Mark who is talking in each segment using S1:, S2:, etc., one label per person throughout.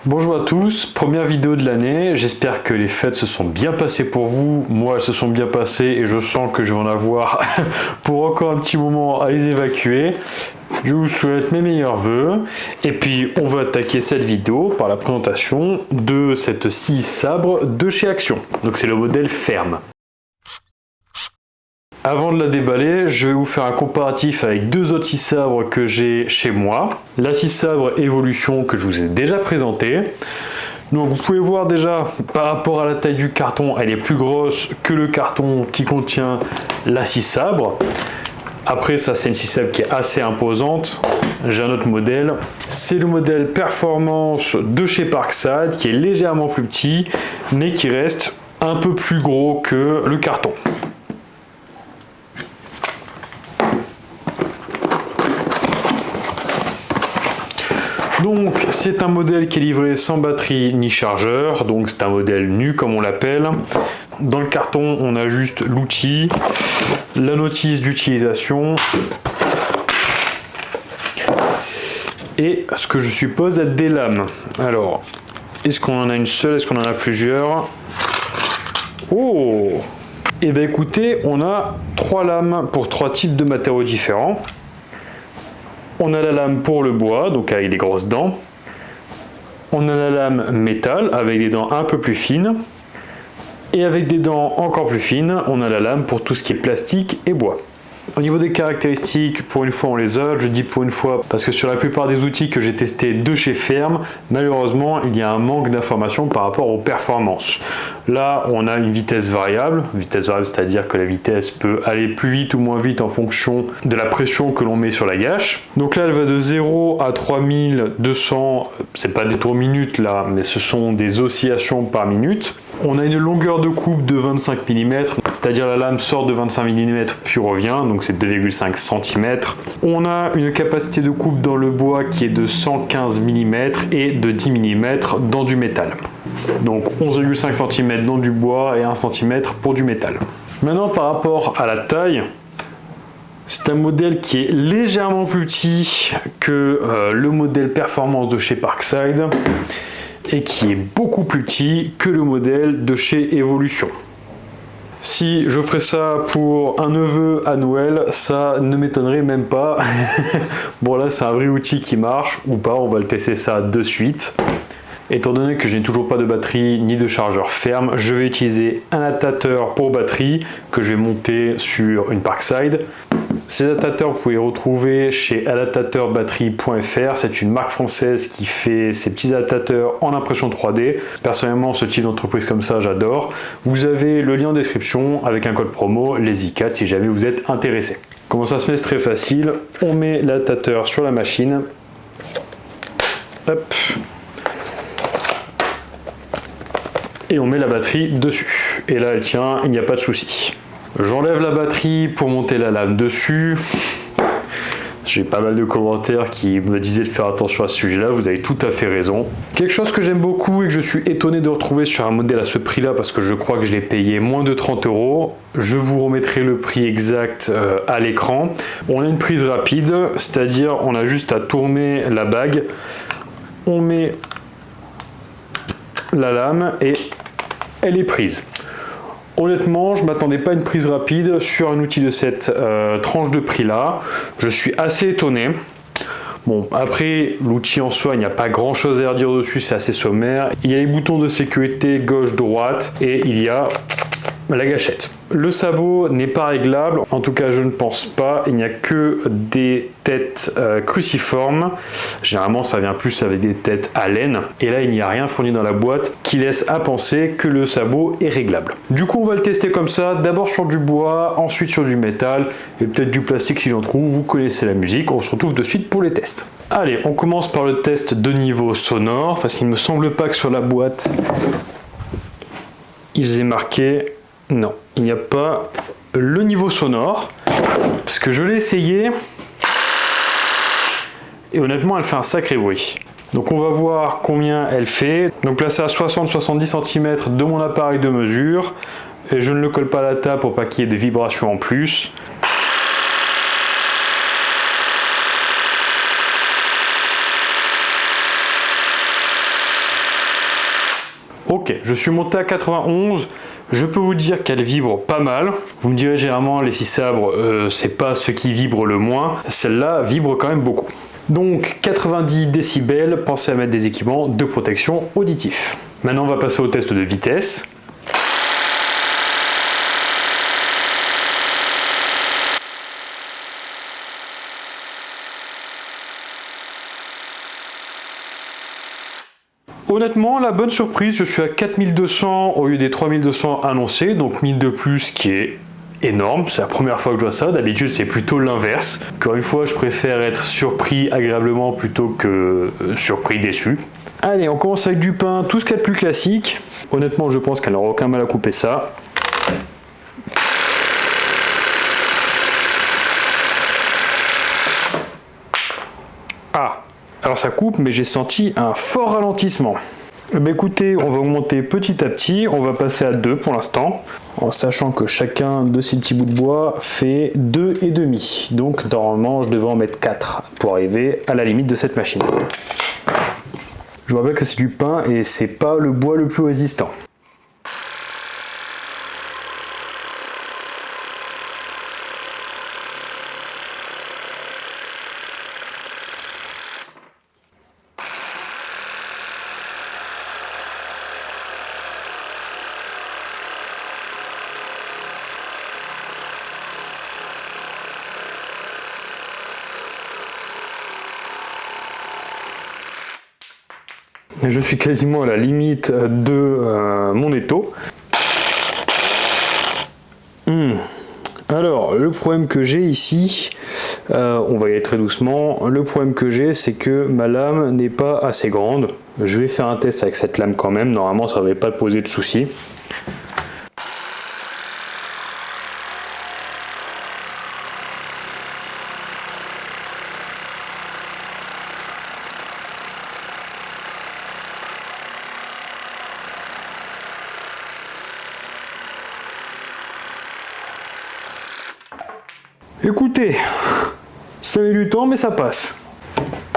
S1: Bonjour à tous, première vidéo de l'année, j'espère que les fêtes se sont bien passées pour vous. Moi elles se sont bien passées et je sens que je vais en avoir pour encore un petit moment à les évacuer. Je vous souhaite mes meilleurs vœux et puis on va attaquer cette vidéo par la présentation de cette scie sabre de chez Action. Donc c'est le modèle ferme. Avant de la déballer, je vais vous faire un comparatif avec deux autres scies sabres que j'ai chez moi. La scie sabre Evolution que je vous ai déjà présentée. Donc vous pouvez voir déjà par rapport à la taille du carton, elle est plus grosse que le carton qui contient la scie sabre. Après ça c'est une scie sabre qui est assez imposante. J'ai un autre modèle, c'est le modèle Performance de chez Parkside qui est légèrement plus petit mais qui reste un peu plus gros que le carton. Donc c'est un modèle qui est livré sans batterie ni chargeur, donc c'est un modèle nu comme on l'appelle. Dans le carton on a juste l'outil, la notice d'utilisation et ce que je suppose être des lames. Alors, est-ce qu'on en a une seule, est-ce qu'on en a plusieurs? Oh! Et bien écoutez, on a trois lames pour trois types de matériaux différents. On a la lame pour le bois, donc avec des grosses dents. On a la lame métal avec des dents un peu plus fines. Et avec des dents encore plus fines, on a la lame pour tout ce qui est plastique et bois. Au niveau des caractéristiques, pour une fois on les a, je dis pour une fois parce que sur la plupart des outils que j'ai testés de chez Ferme, malheureusement il y a un manque d'informations par rapport aux performances. Là on a une vitesse variable c'est-à-dire que la vitesse peut aller plus vite ou moins vite en fonction de la pression que l'on met sur la gâche. Donc là elle va de 0 à 3200, c'est pas des tours minutes là, mais ce sont des oscillations par minute. On a une longueur de coupe de 25 mm, c'est-à-dire la lame sort de 25 mm puis revient, donc c'est 2,5 cm. On a une capacité de coupe dans le bois qui est de 115 mm et de 10 mm dans du métal. Donc 11,5 cm dans du bois et 1 cm pour du métal. Maintenant par rapport à la taille, c'est un modèle qui est légèrement plus petit que le modèle Performance de chez Parkside et qui est beaucoup plus petit que le modèle de chez Evolution. Si je ferais ça pour un neveu à Noël, ça ne m'étonnerait même pas. Bon là c'est un vrai outil qui marche ou pas, on va le tester ça de suite. Étant donné que je n'ai toujours pas de batterie ni de chargeur ferme, je vais utiliser un adaptateur pour batterie que je vais monter sur une Parkside. Ces adaptateurs, vous pouvez les retrouver chez adaptateurbatterie.fr. C'est une marque française qui fait ces petits adaptateurs en impression 3D. Personnellement, ce type d'entreprise comme ça, j'adore. Vous avez le lien en description avec un code promo, les i4, si jamais vous êtes intéressé. Comment ça se met? C'est très facile. On met l'adaptateur sur la machine. Hop. Et on met la batterie dessus. Et là, elle tient, il n'y a pas de souci. J'enlève la batterie pour monter la lame dessus. J'ai pas mal de commentaires qui me disaient de faire attention à ce sujet-là, vous avez tout à fait raison. Quelque chose que j'aime beaucoup et que je suis étonné de retrouver sur un modèle à ce prix-là, parce que je crois que je l'ai payé moins de 30 €, je vous remettrai le prix exact à l'écran. On a une prise rapide, c'est-à-dire on a juste à tourner la bague, on met la lame et elle est prise. Honnêtement, je ne m'attendais pas à une prise rapide sur un outil de cette tranche de prix là. Je suis assez étonné. Bon, après, l'outil en soi, il n'y a pas grand chose à dire dessus, c'est assez sommaire. Il y a les boutons de sécurité gauche-droite et il y a la gâchette. Le sabot n'est pas réglable, en tout cas je ne pense pas, il n'y a que des têtes cruciformes. Généralement ça vient plus avec des têtes à laine et là il n'y a rien fourni dans la boîte qui laisse à penser que le sabot est réglable. Du coup on va le tester comme ça, d'abord sur du bois, ensuite sur du métal et peut-être du plastique si j'en trouve. Vous connaissez la musique, on se retrouve de suite pour les tests. Allez, on commence par le test de niveau sonore parce qu'il ne me semble pas que sur la boîte ils aient marqué. Non, il n'y a pas le niveau sonore, parce que je l'ai essayé, et honnêtement elle fait un sacré bruit. Donc on va voir combien elle fait. Donc placé à 60-70 cm de mon appareil de mesure, et je ne le colle pas à la table pour pas qu'il y ait des vibrations en plus. Ok, je suis monté à 91. Je peux vous dire qu'elle vibre pas mal. Vous me direz généralement les scie sabres, c'est pas ce qui vibre le moins. Celle-là vibre quand même beaucoup. Donc 90 décibels, pensez à mettre des équipements de protection auditif. Maintenant on va passer au test de vitesse. Honnêtement, la bonne surprise, je suis à 4200 au lieu des 3200 annoncés, donc 1000 de plus, ce qui est énorme. C'est la première fois que je vois ça. D'habitude, c'est plutôt l'inverse. Encore une fois, je préfère être surpris agréablement plutôt que surpris déçu. Allez, on commence avec du pain, tout ce qu'il y a de plus classique. Honnêtement, je pense qu'elle n'aura aucun mal à couper ça. Ah, alors ça coupe, mais j'ai senti un fort ralentissement. Ben écoutez, on va augmenter petit à petit, on va passer à 2 pour l'instant, en sachant que chacun de ces petits bouts de bois fait 2,5. Donc normalement, je devrais en mettre 4 pour arriver à la limite de cette machine. Je vous rappelle que c'est du pain et c'est pas le bois le plus résistant. Je suis quasiment à la limite de mon étau. Alors, le problème que j'ai ici, on va y aller très doucement. Le problème que j'ai, c'est que ma lame n'est pas assez grande. Je vais faire un test avec cette lame quand même. Normalement, ça ne devrait pas poser de soucis. Écoutez, ça met du temps mais ça passe.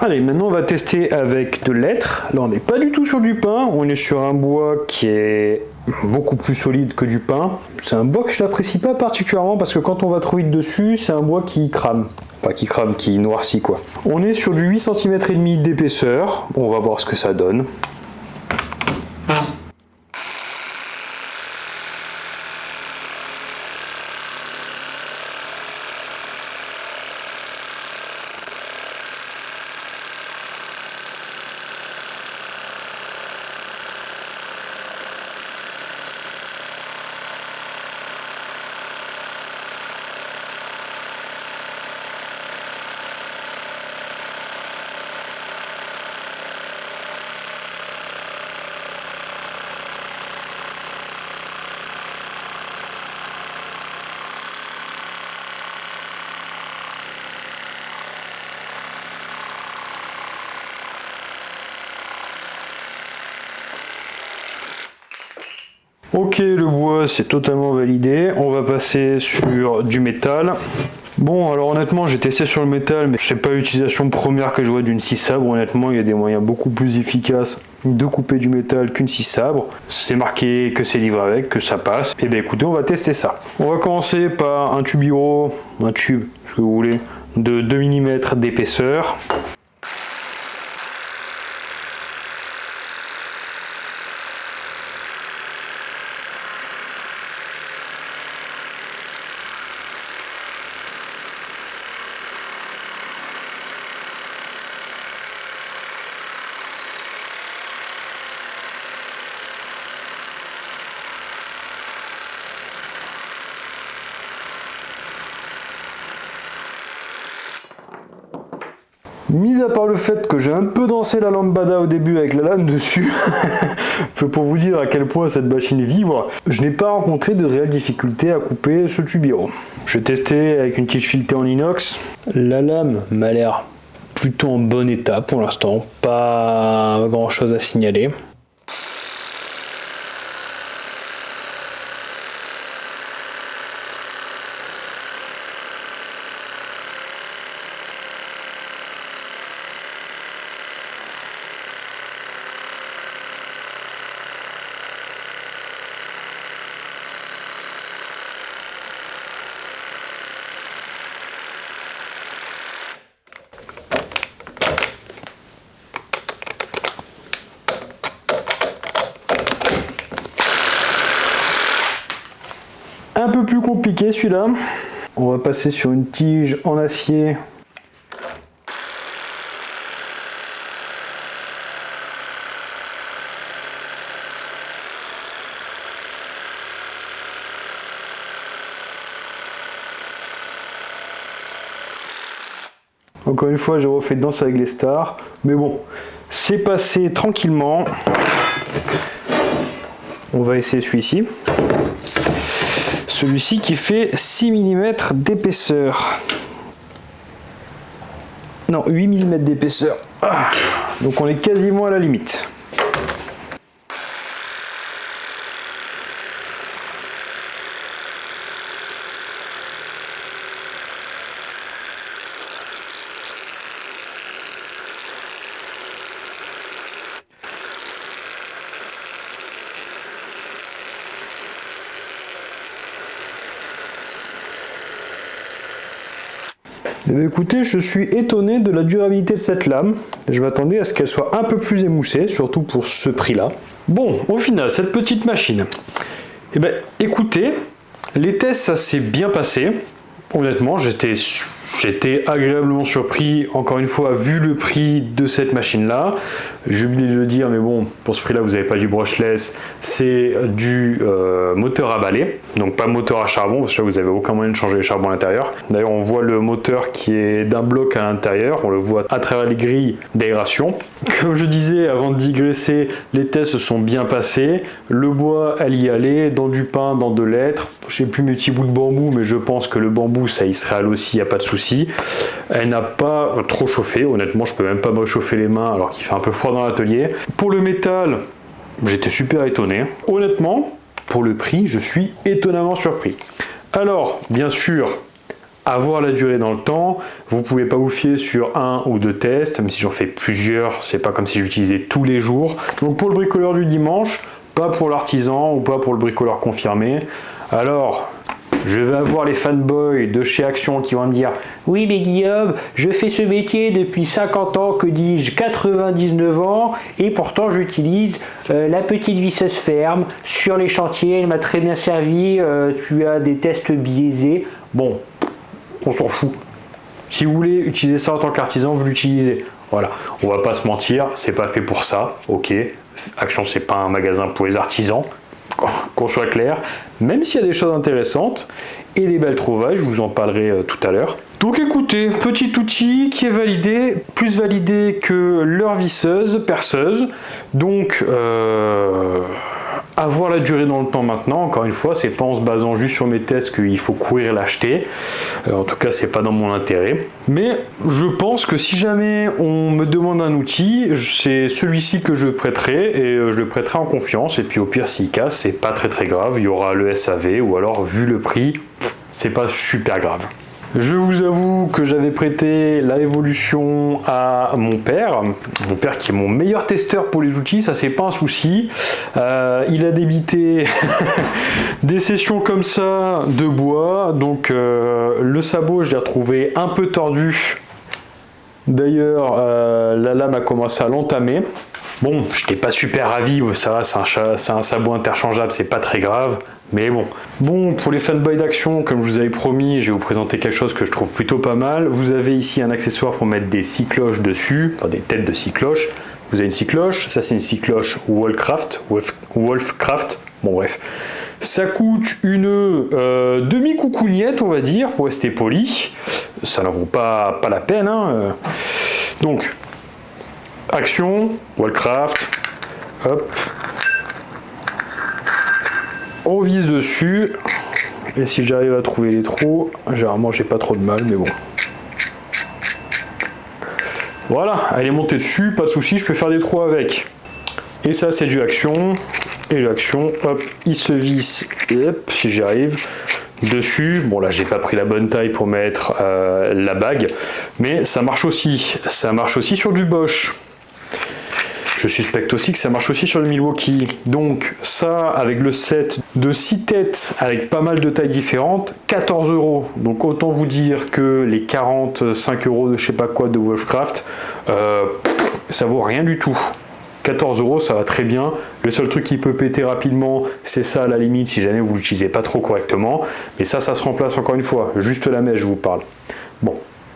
S1: Allez, maintenant on va tester avec de l'hêtre. Là on n'est pas du tout sur du pain, on est sur un bois qui est beaucoup plus solide que du pain. C'est un bois que je n'apprécie pas particulièrement parce que quand on va trop vite dessus, c'est un bois qui crame. Enfin qui crame, qui noircit quoi. On est sur du 8 cm et demi d'épaisseur. On va voir ce que ça donne. Ok, le bois c'est totalement validé. On va passer sur du métal. Bon, alors honnêtement, j'ai testé sur le métal, mais c'est pas l'utilisation première que je vois d'une scie sabre. Honnêtement, il y a des moyens beaucoup plus efficaces de couper du métal qu'une scie sabre. C'est marqué que c'est livré avec, que ça passe. Et bien écoutez, on va tester ça. On va commencer par un tubiro, un tube, ce que vous voulez, de 2 mm d'épaisseur. Mis à part le fait que j'ai un peu dansé la lambada au début avec la lame dessus, pour vous dire à quel point cette machine vibre, je n'ai pas rencontré de réelle difficulté à couper ce tubiro. Je testais avec une tige filetée en inox. La lame m'a l'air plutôt en bon état pour l'instant, pas grand chose à signaler. un peu plus compliqué celui-là. On va passer sur une tige en acier. Encore une fois, j'ai refait Danse avec les stars. Mais bon, c'est passé tranquillement. On va essayer celui-ci. Celui-ci qui fait 6 mm d'épaisseur. Non, 8 mm d'épaisseur. Ah, donc on est quasiment à la limite. Eh bien, écoutez, je suis étonné de la durabilité de cette lame. Je m'attendais à ce qu'elle soit un peu plus émoussée, surtout pour ce prix-là. Bon, au final, cette petite machine, eh bien, écoutez, les tests, ça s'est bien passé. Honnêtement, j'étais agréablement surpris, encore une fois, vu le prix de cette machine-là. J'ai oublié de le dire, mais bon, pour ce prix-là, vous n'avez pas du brushless, c'est du moteur à balai, donc pas moteur à charbon, parce que là, vous n'avez aucun moyen de changer les charbons à l'intérieur. D'ailleurs, on voit le moteur qui est d'un bloc à l'intérieur, on le voit à travers les grilles d'aération. Comme je disais, avant de digresser, les tests se sont bien passés. Le bois, elle y allait, dans du pain, dans de l'être. Je n'ai plus mes petits bouts de bambou, mais je pense que le bambou, ça y serait allé aussi, il n'y a pas de souci. Elle n'a pas trop chauffé, honnêtement, je peux même pas me réchauffer les mains alors qu'il fait un peu froid dans l'atelier. Pour le métal, j'étais super étonné. Honnêtement, pour le prix, je suis étonnamment surpris. Alors, bien sûr, avoir la durée dans le temps, vous pouvez pas vous fier sur un ou deux tests, même si j'en fais plusieurs, c'est pas comme si j'utilisais tous les jours. Donc pour le bricoleur du dimanche, pas pour l'artisan ou pas pour le bricoleur confirmé. Alors, je vais avoir les fanboys de chez Action qui vont me dire « Oui, mais Guillaume, je fais ce métier depuis 50 ans, que dis-je, 99 ans, et pourtant j'utilise la petite visseuse ferme sur les chantiers, elle m'a très bien servi, tu as des tests biaisés. » Bon, on s'en fout. Si vous voulez utiliser ça en tant qu'artisan, vous l'utilisez. Voilà, on va pas se mentir, c'est pas fait pour ça, ok. Action, c'est pas un magasin pour les artisans, qu'on soit clair, même s'il y a des choses intéressantes et des belles trouvailles, je vous en parlerai tout à l'heure. Donc écoutez, petit outil qui est validé, plus validé que leur visseuse, perceuse, donc avoir la durée dans le temps maintenant, encore une fois, c'est pas en se basant juste sur mes tests qu'il faut courir l'acheter, en tout cas c'est pas dans mon intérêt, mais je pense que si jamais on me demande un outil, c'est celui-ci que je prêterai, et je le prêterai en confiance, et puis au pire s'il casse, c'est pas très grave, il y aura le SAV, ou alors vu le prix, c'est pas super grave. Je vous avoue que j'avais prêté la Evolution à mon père qui est mon meilleur testeur pour les outils, ça c'est pas un souci. Il a débité des sessions comme ça de bois, donc le sabot je l'ai retrouvé un peu tordu. D'ailleurs la lame a commencé à l'entamer. Bon, je n'étais pas super ravi, ça va, c'est un sabot interchangeable, c'est pas très grave. Mais bon. Bon, pour les fanboys d'Action, comme je vous avais promis, je vais vous présenter quelque chose que je trouve plutôt pas mal. Vous avez ici un accessoire pour mettre des scie cloches dessus, enfin des têtes de scie cloches. Vous avez une scie cloche, ça c'est une scie cloche Wolfcraft. Bon bref. Ça coûte une demi-coucougnette, on va dire, pour rester poli. Ça n'en vaut pas la peine. Hein. Donc, Action, Wolfcraft, hop. On vise dessus, et si j'arrive à trouver les trous, généralement j'ai pas trop de mal, mais bon. Voilà, elle est montée dessus, pas de souci, je peux faire des trous avec. Et ça c'est du Action, et l'Action, hop, il se visse, et hop, si j'y arrive, dessus. Bon là j'ai pas pris la bonne taille pour mettre la bague, mais ça marche aussi sur du Bosch. Je suspecte aussi que ça marche aussi sur le Milwaukee. Donc ça, avec le set de 6 têtes, avec pas mal de tailles différentes, 14 €. Donc autant vous dire que les 45 € de je sais pas quoi de Wolfcraft, ça vaut rien du tout. 14 €, ça va très bien. Le seul truc qui peut péter rapidement, c'est ça à la limite, si jamais vous l'utilisez pas trop correctement. Mais ça se remplace encore une fois. Juste la mèche, je vous parle. Bon,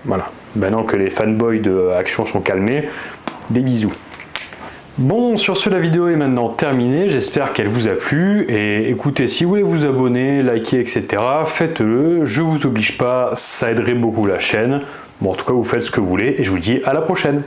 S1: voilà. Maintenant que les fanboys de Action sont calmés, des bisous. Bon, sur ce, la vidéo est maintenant terminée. J'espère qu'elle vous a plu. Et écoutez, si vous voulez vous abonner, liker, etc., faites-le. Je vous oblige pas, ça aiderait beaucoup la chaîne. Bon, en tout cas, vous faites ce que vous voulez. Et je vous dis à la prochaine.